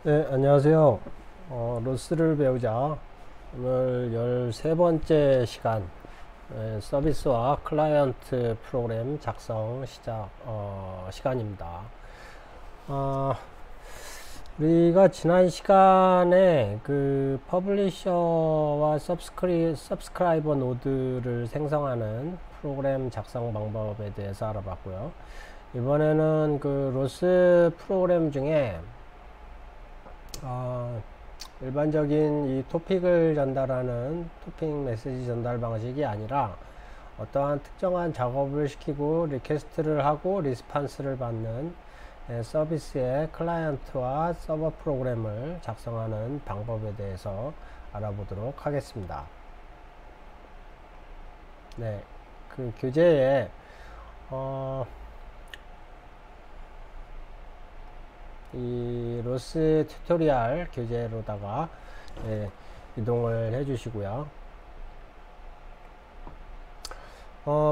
네, 안녕하세요. 로스를 배우자. 오늘 13번째 시간, 서비스와 클라이언트 프로그램 작성 시간입니다. 어, 우리가 지난 시간에 그 퍼블리셔와 서브스크라이버 노드를 생성하는 프로그램 작성 방법에 대해서 알아봤고요. 이번에는 그 로스 프로그램 중에 어, 일반적인 이 토픽을 전달하는 토픽 메시지 전달 방식이 아니라 어떠한 특정한 작업을 시키고 리퀘스트를 하고 리스판스를 받는 서비스의 클라이언트와 서버 프로그램을 작성하는 방법에 대해서 알아보도록 하겠습니다. 네, 그 교재에 이 로스 튜토리얼 교재로다가 이동을 해 주시고요.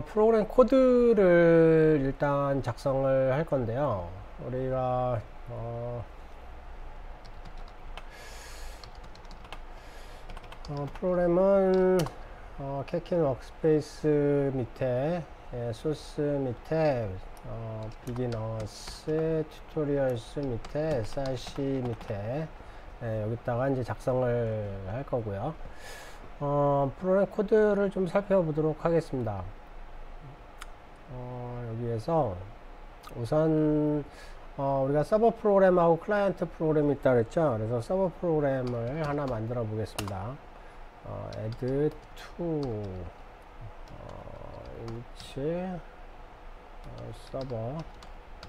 프로그램 코드를 일단 작성을 할 건데요. 우리가 프로그램은 캐킨 워크스페이스 밑에 소스 밑에 비기너스 튜토리얼스 밑에 src 밑에 여기다가 이제 작성을 할 거고요. 프로그램 코드를 좀 살펴보도록 하겠습니다. 여기에서 우선 우리가 서버 프로그램하고 클라이언트 프로그램이 있다 그랬죠. 그래서 서버 프로그램을 하나 만들어 보겠습니다. add to inch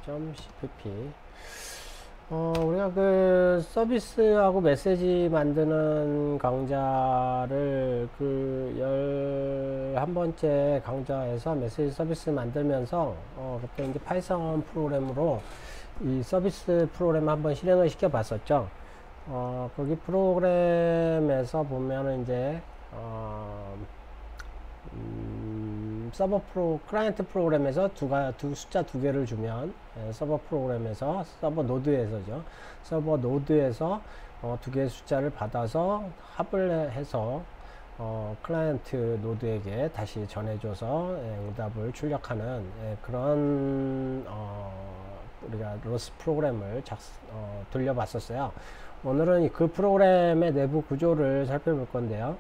server.cpp. 우리가 그 서비스하고 메시지 만드는 강좌를 그 11번째 강좌에서 메시지 서비스 만들면서 그때 이제 파이썬 프로그램으로 이 서비스 프로그램 한번 실행을 시켜 봤었죠. 거기 프로그램에서 보면은 이제 클라이언트 프로그램에서 숫자 두 개를 주면, 서버 프로그램에서, 서버 노드에서죠. 서버 노드에서 두 개의 숫자를 받아서 합을 해서, 클라이언트 노드에게 다시 전해줘서, 응답을 출력하는, 그런, 우리가 로스 프로그램을 돌려봤었어요. 오늘은 그 프로그램의 내부 구조를 살펴볼 건데요.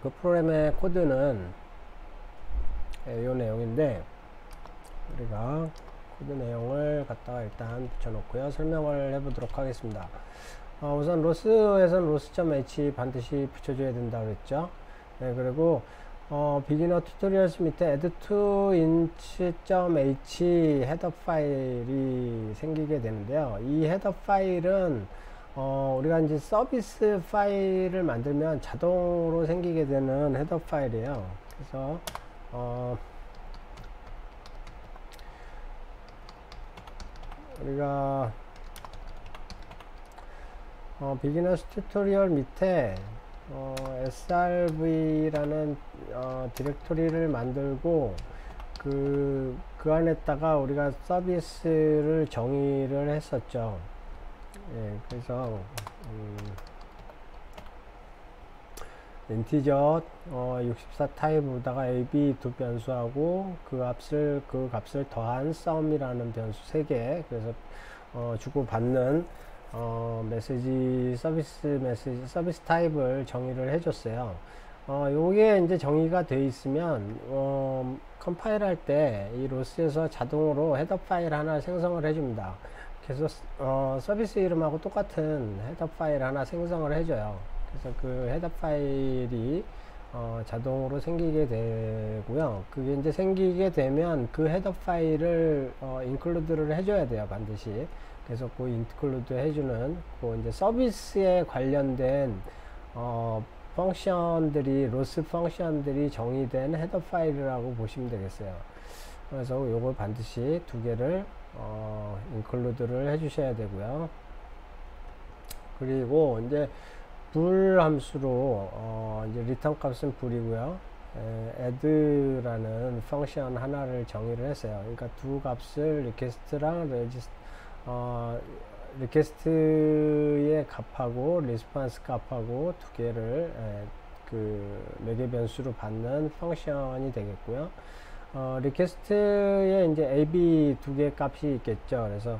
그 프로그램의 코드는 이 내용인데, 우리가 코드 내용을 갖다가 일단 붙여놓고요. 설명을 해보도록 하겠습니다. 우선 로스에서는 로스.h 반드시 붙여줘야 된다고 그랬죠. 네, 그리고 비기너 튜토리얼스 밑에 add to inch.h 헤더 파일이 생기게 되는데요. 이 헤더 파일은 우리가 이제 서비스 파일을 만들면 자동으로 생기게 되는 헤더 파일이에요. 그래서 우리가 비기너스 튜토리얼 밑에 srv라는 디렉토리를 만들고 그 안에다가 우리가 서비스를 정의를 했었죠. 예, 그래서 인티저 64 타입으로다가 ab 두 변수하고 그 값을 더한 sum이라는 변수 3개, 그래서 주고받는 서비스 타입을 정의를 해줬어요. 요게 이제 정의가 돼 있으면 컴파일 할 때 이 로스에서 자동으로 헤더 파일 하나 생성을 해줍니다. 그래서 서비스 이름하고 똑같은 헤더 파일 하나 생성을 해줘요. 그래서 그 헤더 파일이 자동으로 생기게 되고요. 그게 이제 생기게 되면 그 헤더 파일을 인클루드를 해줘야 돼요, 반드시. 그래서 그 인클루드 해주는 그 이제 서비스에 관련된 로스 펑션들이 정의된 헤더 파일이라고 보시면 되겠어요. 그래서 요걸 반드시 두 개를 인클루드를 해주셔야 되고요. 그리고 이제 불 함수로 이제 리턴 값은 불이고요. add라는 펑션 하나를 정의를 했어요. 그러니까 두 값을 리퀘스트랑 리퀘스트의 값하고 리스폰스 값하고 두 개를 그 매개 변수로 받는 펑션이 되겠고요. 리퀘스트에 이제 AB 두 개 값이 있겠죠. 그래서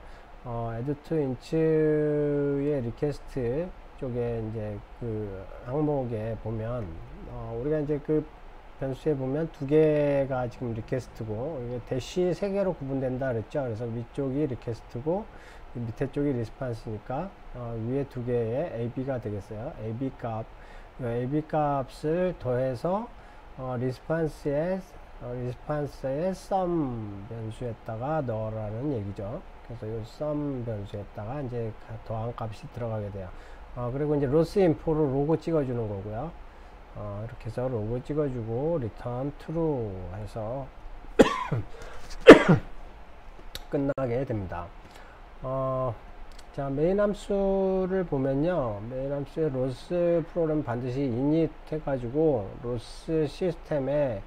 add to inch의 리퀘스트 쪽에 이제 그 항목에 보면 우리가 이제 그 변수에 보면 두 개가 지금 리퀘스트고 이게 대시 세 개로 구분된다 그랬죠. 그래서 위쪽이 리퀘스트고 밑에 쪽이 리스판스니까 위에 두 개의 AB가 되겠어요. AB 값, AB 값을 더해서 리스판스의 sum 변수에다가 넣으라는 얘기죠. 그래서 이 sum 변수에다가 이제 더한 값이 들어가게 돼요. 그리고 이제 loss info로 로고 찍어주는 거고요. 이렇게 해서 로고 찍어주고 return true 해서 끝나게 됩니다. 자, 메인 함수를 보면요. 메인 함수의 loss 프로그램 반드시 init 해가지고 loss 시스템에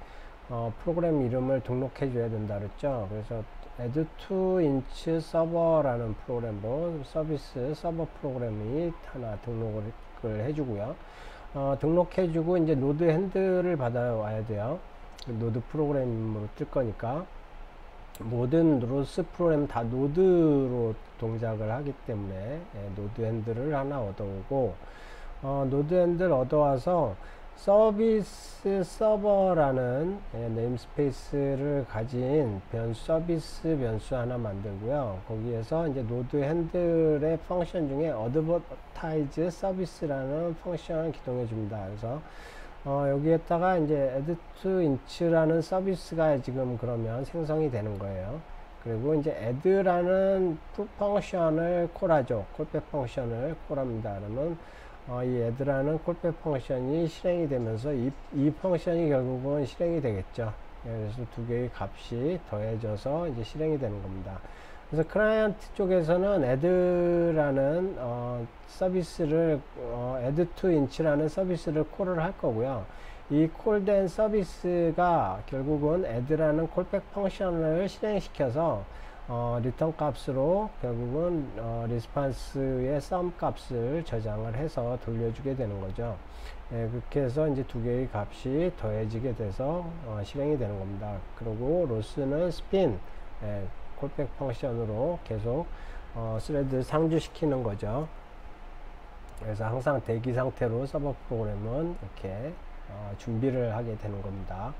프로그램 이름을 등록해 줘야 된다 그랬죠. 그래서 add to inch server라는 프로그램으로 서비스 서버 프로그램이 하나 등록을 해주고요. 등록해주고 이제 노드 핸들을 받아와야 돼요. 노드 프로그램으로 뜰 거니까 모든 로스 프로그램 다 노드로 동작을 하기 때문에 노드 핸들을 하나 얻어오고 노드 핸들 얻어와서 서비스 서버라는 네임스페이스를 가진 서비스 변수 하나 만들고요. 거기에서 이제 노드 핸들의 펑션 중에 advertise service라는 펑션을 기동해 줍니다. 그래서 여기에다가 이제 add to inch라는 서비스가 지금 그러면 생성이 되는 거예요. 그리고 이제 add라는 펑션을 콜하죠. 콜백 펑션을 콜합니다. 그러면 이 add라는 콜백 펑션이 실행이 되면서 이 펑션이 결국은 실행이 되겠죠. 그래서 두 개의 값이 더해져서 이제 실행이 되는 겁니다. 그래서 클라이언트 쪽에서는 add라는 서비스를 add to inch라는 서비스를 콜을 할 거고요. 이 콜된 서비스가 결국은 add라는 콜백 펑션을 실행시켜서 리턴 값으로 결국은 리스판스의 sum 값을 저장을 해서 돌려주게 되는 거죠. 그렇게 해서 이제 두 개의 값이 더해지게 돼서 실행이 되는 겁니다. 그리고 로스는 스핀 콜백 펑션으로 계속 스레드 상주시키는 거죠. 그래서 항상 대기 상태로 서버 프로그램은 이렇게 준비를 하게 되는 겁니다.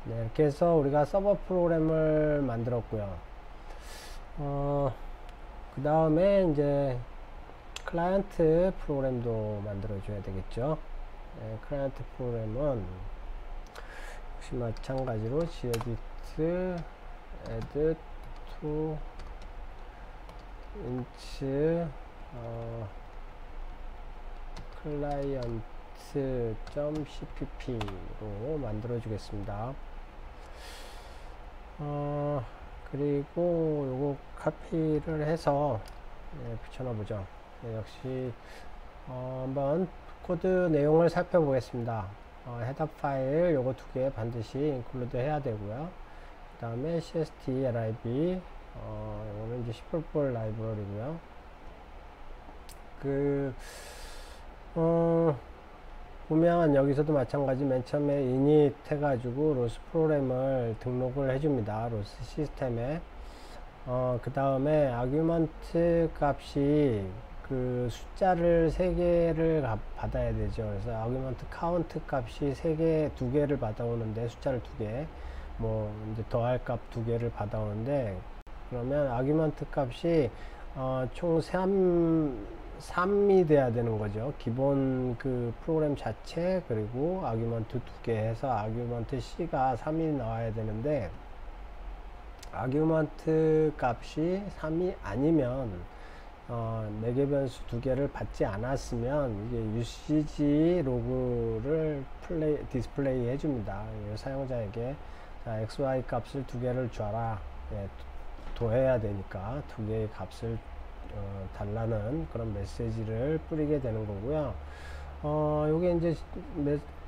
네, 이렇게 해서 우리가 서버 프로그램을 만들었고요. 그 다음에 이제 클라이언트 프로그램도 만들어 줘야 되겠죠. 네, 클라이언트 프로그램은 역시 마찬가지로 gedit add to inch client.cpp로 만들어 주겠습니다. 그리고 요거 카피를 해서 붙여놔 보죠. 역시 한번 코드 내용을 살펴보겠습니다. 헤더 파일 요거 두 개 반드시 인클루드 해야 되고요. 그 다음에 cst lib 요거는 이제 C++ 라이브러리고요. 보면 여기서도 마찬가지 맨 처음에 init 해가지고 로스 프로그램을 등록을 해줍니다. 로스 시스템에. 그 다음에 아규먼트 값이 그 숫자를 3개를 받아야 되죠. 그래서 아규먼트 카운트 값이 2개를 받아오는데 숫자를 2개, 뭐 이제 더할 값 2개를 받아오는데, 그러면 아규먼트 값이 총 3이 돼야 되는 거죠. 기본 그 프로그램 자체 그리고 아규먼트 2개 해서 아규먼트 C가 3이 나와야 되는데, 아규먼트 값이 3이 아니면 매개 변수 2개를 받지 않았으면 이게 usage 로그를 디스플레이 해줍니다. 사용자에게 자, xy 값을 2개를 줘라. 더해야 되니까 2개의 값을 달라는 그런 메시지를 뿌리게 되는 거고요. 요게 이제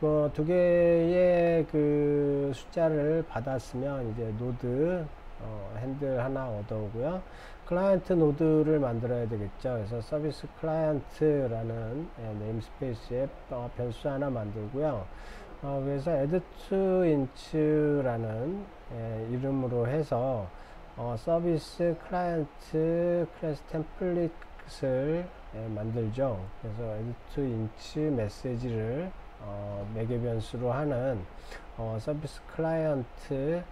2개의 그 숫자를 받았으면 이제 노드 핸들 하나 얻어오고요. 클라이언트 노드를 만들어야 되겠죠. 그래서 서비스 클라이언트라는 네임스페이스에 변수 하나 만들고요. 그래서 add to inch라는 이름으로 해서 서비스 클라이언트 클래스 템플릿을 만들죠. 그래서 add to inch 메시지를 매개 변수로 하는 서비스 클라이언트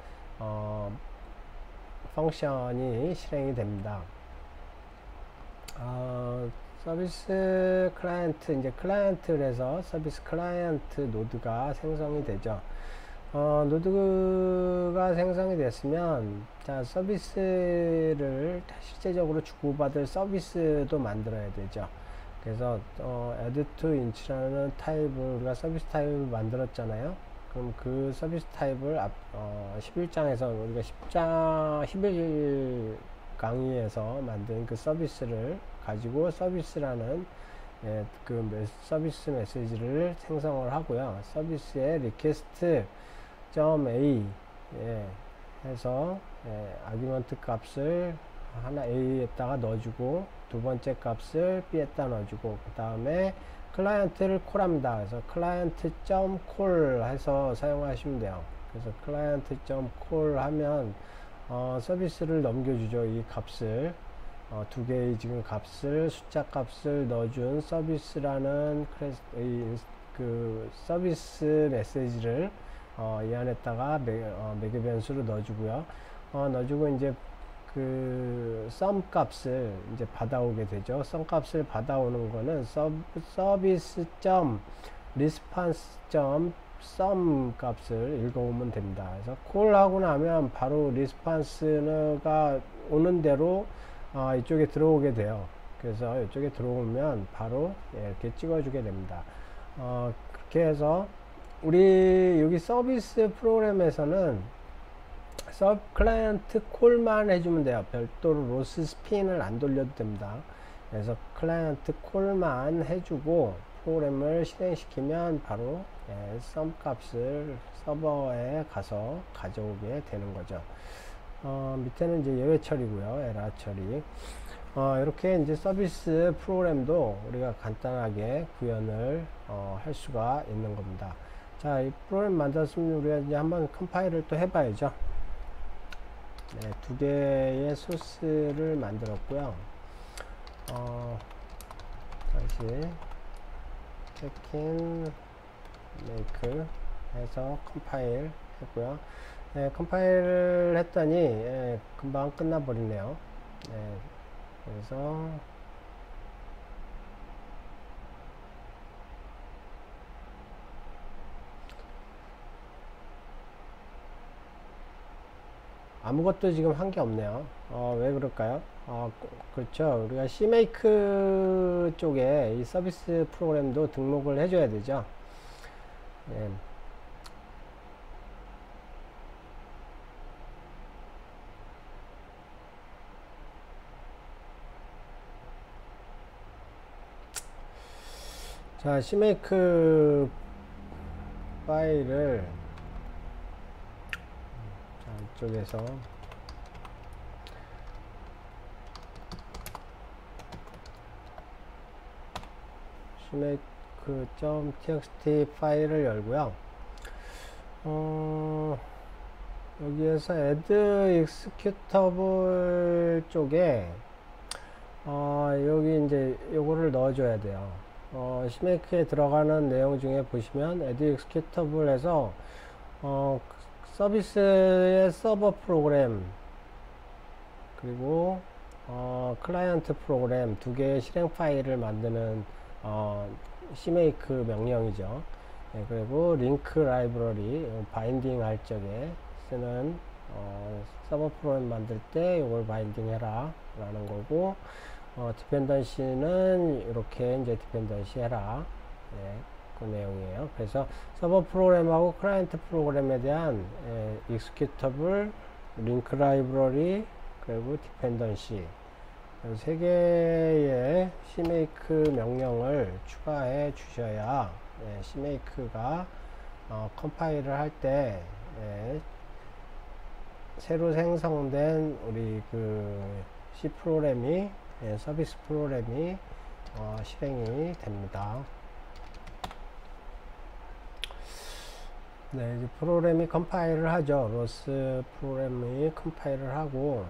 펑션이 실행이 됩니다. 서비스 클라이언트, 이제 클라이언트를 해서 서비스 클라이언트 노드가 생성이 되죠. 노드가 생성이 됐으면, 자, 서비스를 실제적으로 주고받을 서비스도 만들어야 되죠. 그래서, add to inch라는 타입을, 우리가 서비스 타입을 만들었잖아요. 그럼 그 서비스 타입을 11장에서 우리가 11 강의에서 만든 그 서비스를 가지고 서비스라는 서비스 메시지를 생성을 하고요. 서비스의 request.a 해서 아규먼트 값을 하나 A에다가 넣어주고 두 번째 값을 B에다 넣어주고 그 다음에 클라이언트를 콜합니다. 그래서 client.call 해서 사용하시면 돼요. 그래서 client.call 하면 서비스를 넘겨주죠. 이 값을 두 개의 지금 값을 숫자 값을 넣어준 서비스라는 그 서비스 메시지를 이 안에다가 매개 변수로 넣어주고요. 넣어주고 이제 그 sum 값을 이제 받아오게 되죠. sum 값을 받아오는 거는 service.response.sum 값을 읽어오면 됩니다. 그래서 call 하고 나면 바로 response가 오는 대로 이쪽에 들어오게 돼요. 그래서 이쪽에 들어오면 바로 이렇게 찍어주게 됩니다. 그렇게 해서 우리 여기 서비스 프로그램에서는 클라이언트 콜만 해주면 돼요. 별도로 로스 스핀을 안 돌려도 됩니다. 그래서 클라이언트 콜만 해주고 프로그램을 실행시키면 바로 sum 값을 서버에 가서 가져오게 되는 거죠. 밑에는 이제 예외 처리고요. 에러 처리. 이렇게 이제 서비스 프로그램도 우리가 간단하게 구현을 할 수가 있는 겁니다. 자, 이 프로그램 만들었으면 우리가 이제 한번 컴파일을 또 해봐야죠. 네, 두 개의 소스를 만들었고요. 다시 체킨 메이크 해서 컴파일 했고요. 네, 컴파일을 했더니 금방 끝나버리네요. 네, 그래서 아무것도 지금 한 게 없네요. 왜 그럴까요? 그렇죠. 우리가 CMake 쪽에 이 서비스 프로그램도 등록을 해줘야 되죠. 네. 자, CMake 파일을 이쪽에서 CMake.txt 파일을 열고요. 여기에서 add executable 쪽에 여기 이제 요거를 넣어줘야 돼요. CMake에 들어가는 내용 중에 보시면 add executable 해서 서비스의 서버 프로그램 그리고 클라이언트 프로그램 두 개의 실행 파일을 만드는 CMake 명령이죠. 네, 그리고 링크 라이브러리 바인딩 할 적에 쓰는 서버 프로그램 만들 때 이걸 바인딩 해라 라는 거고 디펜던시는 이렇게 이제 디펜던시 해라. 네. 그 내용이에요. 그래서 서버 프로그램하고 클라이언트 프로그램에 대한 executable, 링크 라이브러리, 그리고 디펜던시 세 개의 CMake 명령을 추가해 주셔야 CMake가 컴파일을 할 때 새로 생성된 우리 그 C 프로그램이 서비스 프로그램이 실행이 됩니다. 네, 이제 프로그램이 컴파일을 하죠. 로스 프로그램이 컴파일을 하고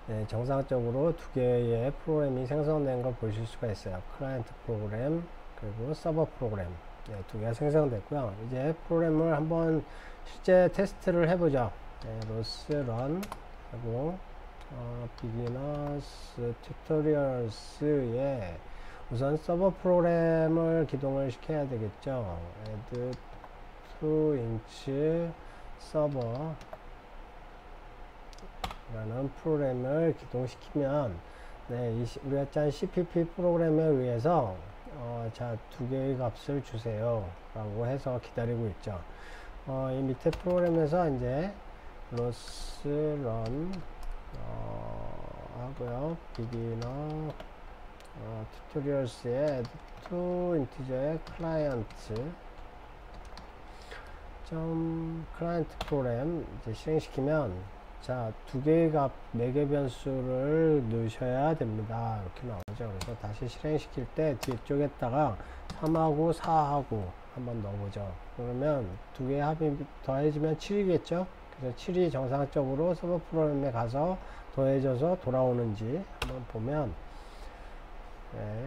네, 정상적으로 두 개의 프로그램이 생성된 걸 보실 수가 있어요. 클라이언트 프로그램 그리고 서버 프로그램 네, 두 개가 생성됐고요. 이제 프로그램을 한번 실제 테스트를 해보죠. 네, 로스 런 하고 비기너스 튜토리얼스에 우선 서버 프로그램을 기동을 시켜야 되겠죠. add 2인치 서버 라는 프로그램을 기동시키면 네, 우리가 짠 CPP 프로그램에 의해서 자, 두 개의 값을 주세요 라고 해서 기다리고 있죠. 이 밑에 프로그램에서 이제 로스 런 하고요. 비기너 튜토리얼스에 add to integer의 클라이언트 클라이언트 프로그램 이제 실행시키면 자, 두 개의 값, 4개 변수를 넣으셔야 됩니다. 이렇게 나오죠. 그래서 다시 실행시킬 때 뒤쪽에다가 3하고 4하고 한번 넣어보죠. 그러면 두 개의 합이 더해지면 7이겠죠? 그래서 7이 정상적으로 서버 프로그램에 가서 더해져서 돌아오는지 한번 보면, 네.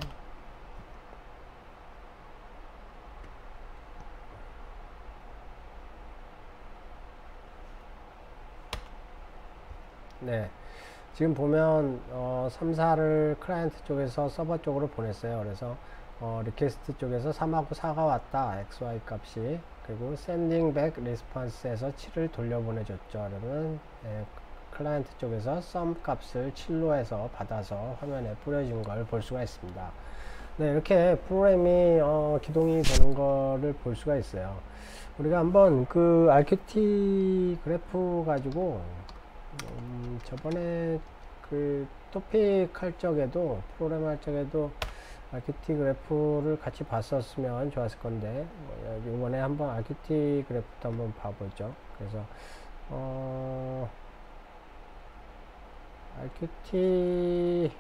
네. 지금 보면 3, 4를 클라이언트 쪽에서 서버 쪽으로 보냈어요. 그래서 리퀘스트 쪽에서 3하고 4가 왔다. XY 값이. 그리고 sending back response에서 7을 돌려보내줬죠. 그러면 클라이언트 쪽에서 sum 값을 7로 해서 받아서 화면에 뿌려진 걸 볼 수가 있습니다. 네, 이렇게 프로그램이 기동이 되는 거를 볼 수가 있어요. 우리가 한번 그 RQT 그래프 가지고 저번에 그 토픽 할 적에도 프로그램 할 적에도 RQT 그래프를 같이 봤었으면 좋았을 건데 이번에 한번 RQT 그래프도 한번 봐보죠. 그래서 RQT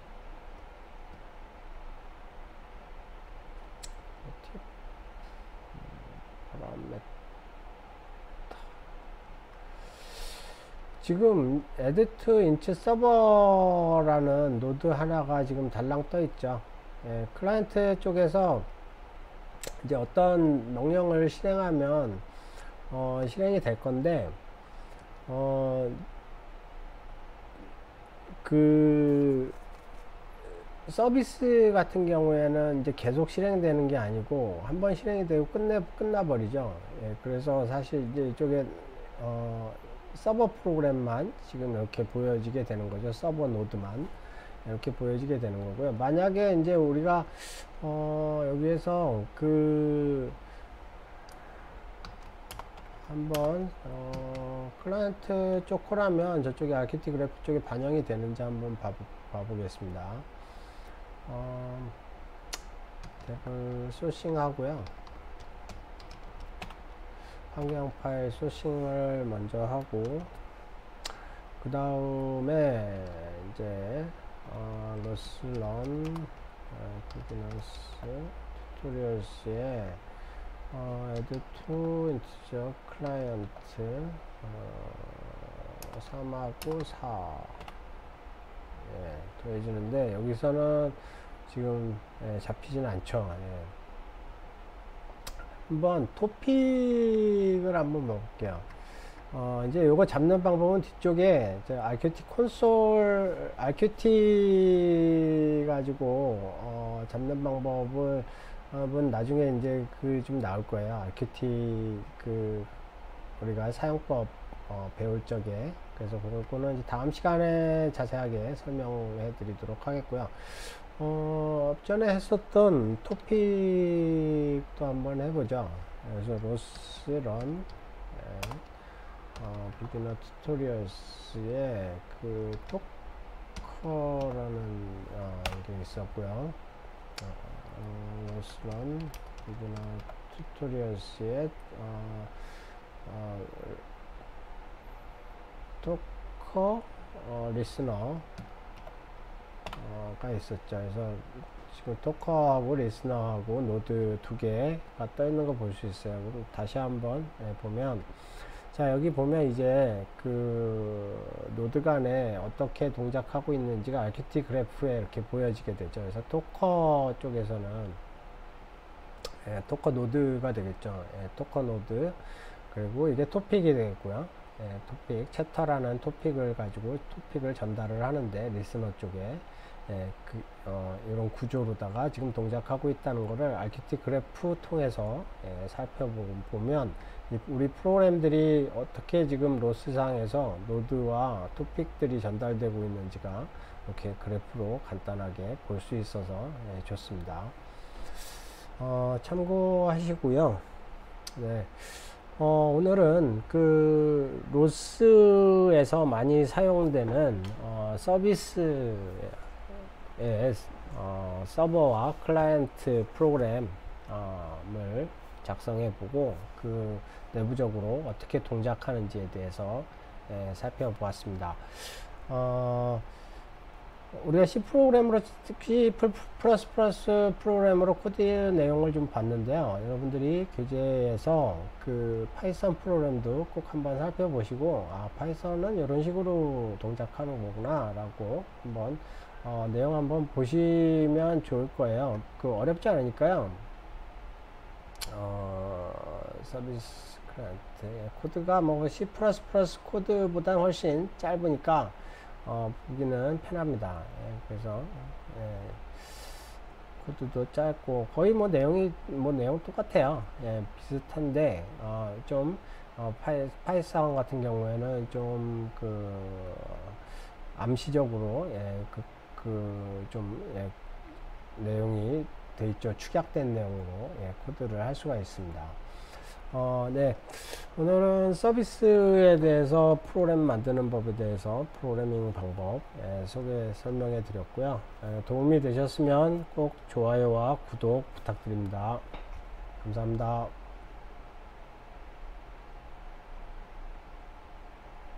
지금 add to inch 서버라는 노드 하나가 지금 달랑 떠 있죠. 예, 클라이언트 쪽에서 이제 어떤 명령을 실행하면 실행이 될 건데 그 서비스 같은 경우에는 이제 계속 실행되는 게 아니고 한번 실행이 되고 끝나버리죠. 예, 그래서 사실 이제 이쪽에 서버 프로그램만 지금 이렇게 보여지게 되는 거죠. 서버 노드만 이렇게 보여지게 되는 거고요. 만약에 이제 우리가 여기에서 그 한번 클라이언트 쪽 코라면 저쪽에 RQT 그래프 쪽에 반영이 되는지 한번 봐보겠습니다. 탭을 소싱 하고요. 환경 파일 소싱을 먼저 하고 그 다음에 이제 로스런 비기너스 튜토리얼스에 add to integer client 3하고 4 예, 더해지는데 여기서는 지금 잡히진 않죠. 예. 한번 토픽을 한번 먹을게요. 이제 요거 잡는 방법은 뒤쪽에 RQT 콘솔 RQT 가지고 잡는 방법을 나중에 이제 그 좀 나올 거예요. RQT 그 우리가 사용법 배울 적에. 그래서 그거는 이제 다음 시간에 자세하게 설명해 드리도록 하겠고요. 전에 했었던 토픽도 한번 해보죠. 그래서 로스런 비기너 튜토리얼스에 그 토커라는 게 있었고요. 로스런 비기너 튜토리얼스에 토커 리스너가 있었죠. 그래서 지금 토커하고 리스너하고 노드 두 개가 떠 있는 거 볼 수 있어요. 그럼 다시 한번 보면, 자, 여기 보면 이제 그 노드 간에 어떻게 동작하고 있는지가 RQT 그래프에 이렇게 보여지게 되죠. 그래서 토커 쪽에서는 토커 노드가 되겠죠. 토커 노드. 그리고 이게 토픽이 되겠고요. 토픽, 챕터라는 토픽을 가지고 토픽을 전달을 하는데, 리스너 쪽에 이런 구조로다가 지금 동작하고 있다는 것을 RQT 그래프 통해서 살펴보면, 우리 프로그램들이 어떻게 지금 로스상에서 노드와 토픽들이 전달되고 있는지가 이렇게 그래프로 간단하게 볼 수 있어서 좋습니다. 참고하시고요. 네. 오늘은 그 로스에서 많이 사용되는 서비스의 서버와 클라이언트 프로그램을 작성해 보고 그 내부적으로 어떻게 동작하는지에 대해서 살펴보았습니다. 우리가 C 프로그램으로, C++ 프로그램으로 코드 내용을 좀 봤는데요. 여러분들이 교재에서 그 파이썬 프로그램도 꼭 한번 살펴보시고, 아, 파이썬은 이런 식으로 동작하는 거구나 라고 한번 내용 한번 보시면 좋을 거예요. 그 어렵지 않으니까요. 서비스 클라이언트 코드가 뭐 C++ 코드보다 훨씬 짧으니까 보기는 편합니다. 그래서 코드도 짧고 거의 뭐 내용 똑같아요. 비슷한데 좀 파이썬 같은 경우에는 좀 그 암시적으로 내용이 돼 있죠. 축약된 내용으로 코드를 할 수가 있습니다. 네. 오늘은 서비스에 대해서 프로그램 만드는 법에 대해서 프로그래밍 방법 설명해 드렸고요. 도움이 되셨으면 꼭 좋아요와 구독 부탁드립니다. 감사합니다.